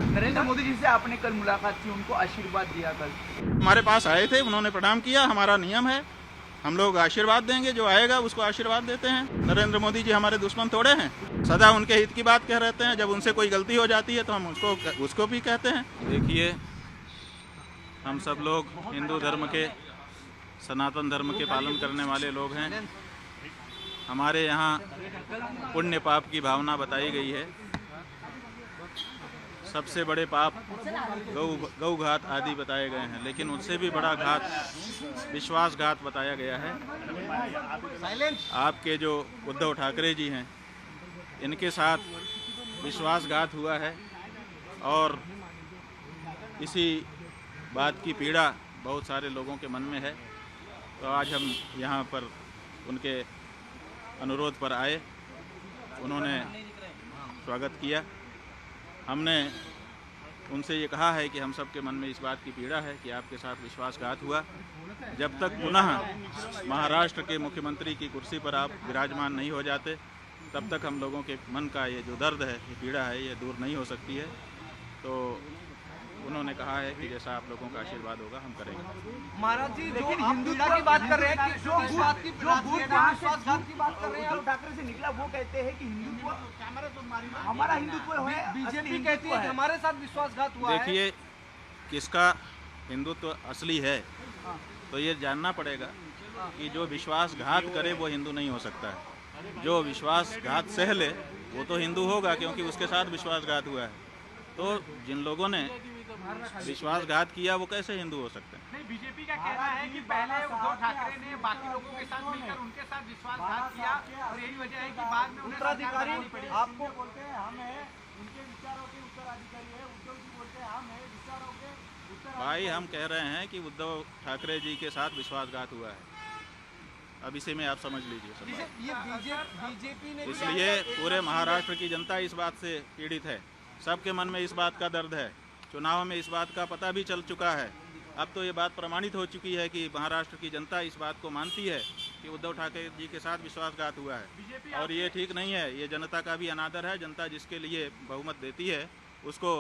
नरेंद्र मोदी जी से आपने कल मुलाकात की, उनको आशीर्वाद दिया कल। हमारे पास आए थे, उन्होंने प्रणाम किया। हमारा नियम है, हम लोग आशीर्वाद देंगे, जो आएगा उसको आशीर्वाद देते हैं। नरेंद्र मोदी जी हमारे दुश्मन थोड़े हैं, सदा उनके हित की बात कह रहते हैं। जब उनसे कोई गलती हो जाती है तो हम उसको भी कहते हैं। देखिए, हम सब लोग हिंदू धर्म के, सनातन धर्म के पालन करने वाले लोग हैं। हमारे यहाँ पुण्य पाप की भावना बताई गई है। सबसे बड़े पाप गौ घात आदि बताए गए हैं, लेकिन उससे भी बड़ा घात विश्वासघात बताया गया है। आपके जो उद्धव ठाकरे जी हैं, इनके साथ विश्वासघात हुआ है और इसी बात की पीड़ा बहुत सारे लोगों के मन में है। तो आज हम यहाँ पर उनके अनुरोध पर आए, उन्होंने स्वागत किया। हमने उनसे ये कहा है कि हम सब के मन में इस बात की पीड़ा है कि आपके साथ विश्वासघात हुआ। जब तक पुनः महाराष्ट्र के मुख्यमंत्री की कुर्सी पर आप विराजमान नहीं हो जाते, तब तक हम लोगों के मन का ये जो दर्द है, ये पीड़ा है, ये दूर नहीं हो सकती है। तो उन्होंने कहा है कि जैसा आप लोगों का आशीर्वाद होगा हम करेंगे। महाराज जी, लेकिन हिंदुत्व की बात कर रहे हैं कि जो विश्वासघात की बात कर रहे हैं, ठाकरे से निकला, वो कहते हैं कि हिंदुत्व हमारा हिंदुत्व है। बीजेपी कहती है कि हमारे साथ विश्वासघात हुआ है। देखिए, किसका हिंदुत्व असली है तो ये जानना पड़ेगा कि जो विश्वासघात करे वो हिंदू नहीं हो सकता है। जो विश्वासघात सह ले वो तो हिंदू होगा, क्योंकि उसके साथ विश्वासघात हुआ है। तो जिन लोगों ने विश्वासघात किया वो कैसे हिंदू हो सकते हैं? नहीं, बीजेपी का कहना है कि पहले उद्धव ठाकरे ने बाकी लोगों के साथ मिलकर उनके साथ विश्वासघात किया और यही वजह है कि बाद में उत्तराधिकारी आपको बोलते हैं हम हैं, उनके विचारों के उत्तराधिकारी है। उद्धव जी बोलते हैं हम हैं विचारों के उत्तराधिकारी। भाई, हम कह रहे हैं कि उद्धव ठाकरे जी के साथ विश्वासघात हुआ है। अब इसे में आप समझ लीजिए सब बात। ये बीजेपी ने इसलिए पूरे महाराष्ट्र की जनता इस बात से पीड़ित है, सबके मन में इस बात का दर्द है। चुनाव में इस बात का पता भी चल चुका है। अब तो ये बात प्रमाणित हो चुकी है कि महाराष्ट्र की जनता इस बात को मानती है कि उद्धव ठाकरे जी के साथ विश्वासघात हुआ है, और ये ठीक नहीं है। ये जनता का भी अनादर है। जनता जिसके लिए बहुमत देती है उसको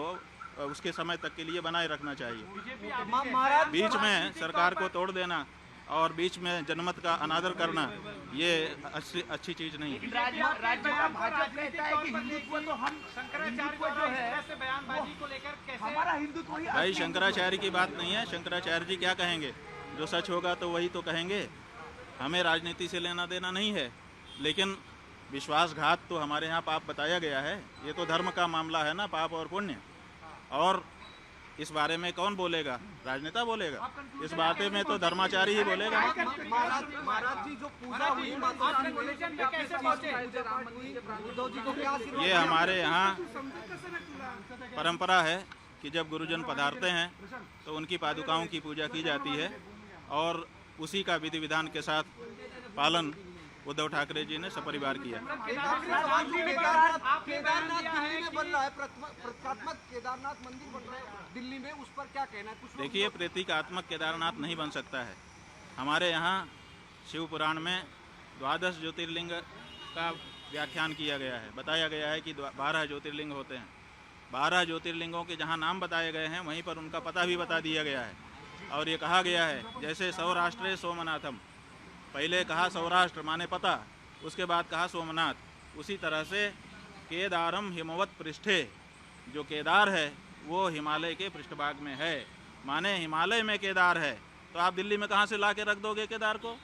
उसके समय तक के लिए बनाए रखना चाहिए। बीच में सरकार को तोड़ देना और बीच में जनमत का अनादर करना, ये अच्छी चीज नहीं है। राज्य का भाजपा कहता है कि हिंदुत्व तो हम शंकराचार्य जो है बयानबाजी को लेकर कैसे हमारा हिंदुत्व ही भाई, शंकराचार्य की बात नहीं है। शंकराचार्य जी क्या कहेंगे? जो सच होगा तो वही तो कहेंगे। हमें राजनीति से लेना देना नहीं है, लेकिन विश्वासघात तो हमारे यहाँ पाप बताया गया है। ये तो धर्म का मामला है ना, पाप और पुण्य। और इस बारे में कौन बोलेगा? राजनेता बोलेगा। इस बारे में तो धर्माचारी ही बोलेगा। महाराज जी, जो पूजा हुई ये हमारे यहाँ परंपरा है कि जब गुरुजन पधारते हैं तो उनकी पादुकाओं की पूजा की जाती है, और उसी का विधि विधान के साथ पालन उद्धव ठाकरे जी ने सपरिवार किया। केदारनाथ दिल्ली में बन रहा है, प्रतीकात्मक केदारनाथ मंदिर बन रहा है दिल्ली में, उस पर क्या कहना है? कुछ देखिए, प्रतीकात्मक केदारनाथ नहीं बन सकता है। हमारे यहाँ शिव पुराण में 12 ज्योतिर्लिंग का व्याख्यान किया गया है। बताया गया है कि 12 ज्योतिर्लिंग होते हैं। 12 ज्योतिर्लिंगों के जहाँ नाम बताए गए हैं वहीं पर उनका पता भी बता दिया गया है। और ये कहा गया है, जैसे सौराष्ट्रे सोमनाथम, पहले कहा सौराष्ट्र माने पता, उसके बाद कहा सोमनाथ। उसी तरह से केदारम हिमवत पृष्ठे, जो केदार है वो हिमालय के पृष्ठभाग में है, माने हिमालय में केदार है। तो आप दिल्ली में कहाँ से ला के रख दोगे केदार को?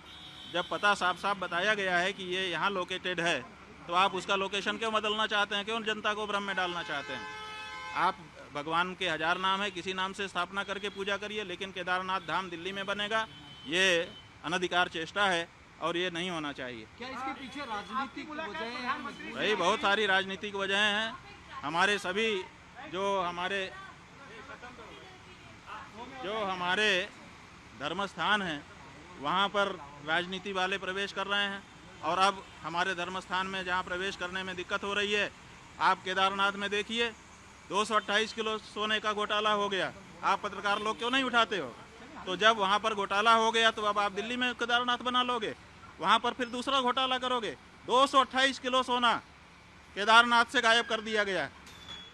जब पता साफ साफ बताया गया है कि ये यहाँ लोकेटेड है, तो आप उसका लोकेशन क्यों बदलना चाहते हैं? क्यों जनता को भ्रम में डालना चाहते हैं? आप भगवान के 1000 नाम है, किसी नाम से स्थापना करके पूजा करिए, लेकिन केदारनाथ धाम दिल्ली में बनेगा, ये अनधिकार चेष्टा है और ये नहीं होना चाहिए। क्या इसके पीछे राजनीतिक वजहें हैं? भाई, बहुत सारी राजनीतिक वजहें हैं। हमारे सभी जो हमारे धर्म स्थान हैं वहाँ पर राजनीति वाले प्रवेश कर रहे हैं, और अब हमारे धर्म स्थान में जहाँ प्रवेश करने में दिक्कत हो रही है, आप केदारनाथ में देखिए 228 किलो सोने का घोटाला हो गया। आप पत्रकार लोग क्यों नहीं उठाते हो? तो जब वहाँ पर घोटाला हो गया तो अब आप दिल्ली में केदारनाथ बना लोगे, वहाँ पर फिर दूसरा घोटाला करोगे। 228 किलो सोना केदारनाथ से गायब कर दिया गया।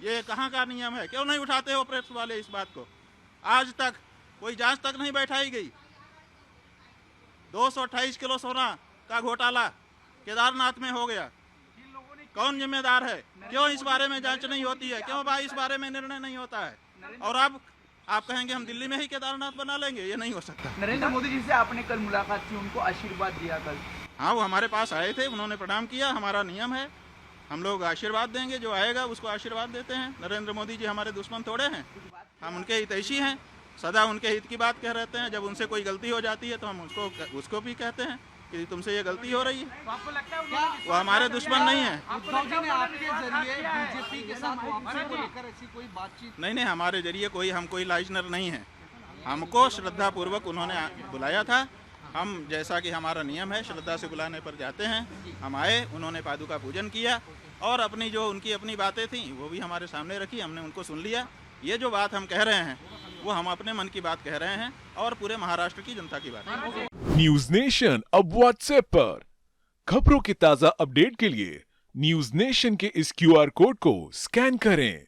ये कहाँ का नियम है? क्यों नहीं उठाते हो प्रेस वाले इस बात को? आज तक कोई जांच तक नहीं बैठाई गई। 228 किलो सोना का घोटाला केदारनाथ में हो गया। कौन जिम्मेदार है? क्यों इस बारे में जांच नहीं होती है? क्यों भाई इस बारे में निर्णय नहीं होता है? और अब आप कहेंगे हम दिल्ली में ही केदारनाथ बना लेंगे, ये नहीं हो सकता। नरेंद्र मोदी जी से आपने कल मुलाकात की, उनको आशीर्वाद दिया कल? हाँ, वो हमारे पास आए थे, उन्होंने प्रणाम किया। हमारा नियम है, हम लोग आशीर्वाद देंगे, जो आएगा उसको आशीर्वाद देते हैं। नरेंद्र मोदी जी हमारे दुश्मन थोड़े हैं, हम उनके हितैषी हैं, सदा उनके हित की बात कह रहते हैं। जब उनसे कोई गलती हो जाती है तो हम उसको भी कहते हैं कि तुमसे ये गलती हो रही है। आपको लगता है वो हमारे दुश्मन नहीं है। उद्धव जी ने आपके जरिए बीजेपी के साथ वापसी को लेकर ऐसी कोई बातचीत? नहीं, हमारे जरिए हम कोई लाइजनर नहीं है। हमको श्रद्धा पूर्वक उन्होंने बुलाया था। हम, जैसा कि हमारा नियम है, श्रद्धा से बुलाने पर जाते हैं। हम आए, उन्होंने पादुका पूजन किया और अपनी जो उनकी अपनी बातें थी वो भी हमारे सामने रखी, हमने उनको सुन लिया। ये जो बात हम कह रहे हैं वो हम अपने मन की बात कह रहे हैं और पूरे महाराष्ट्र की जनता की बात। न्यूज नेशन अब व्हाट्सएप पर खबरों के ताजा अपडेट के लिए न्यूज नेशन के इस QR कोड को स्कैन करें।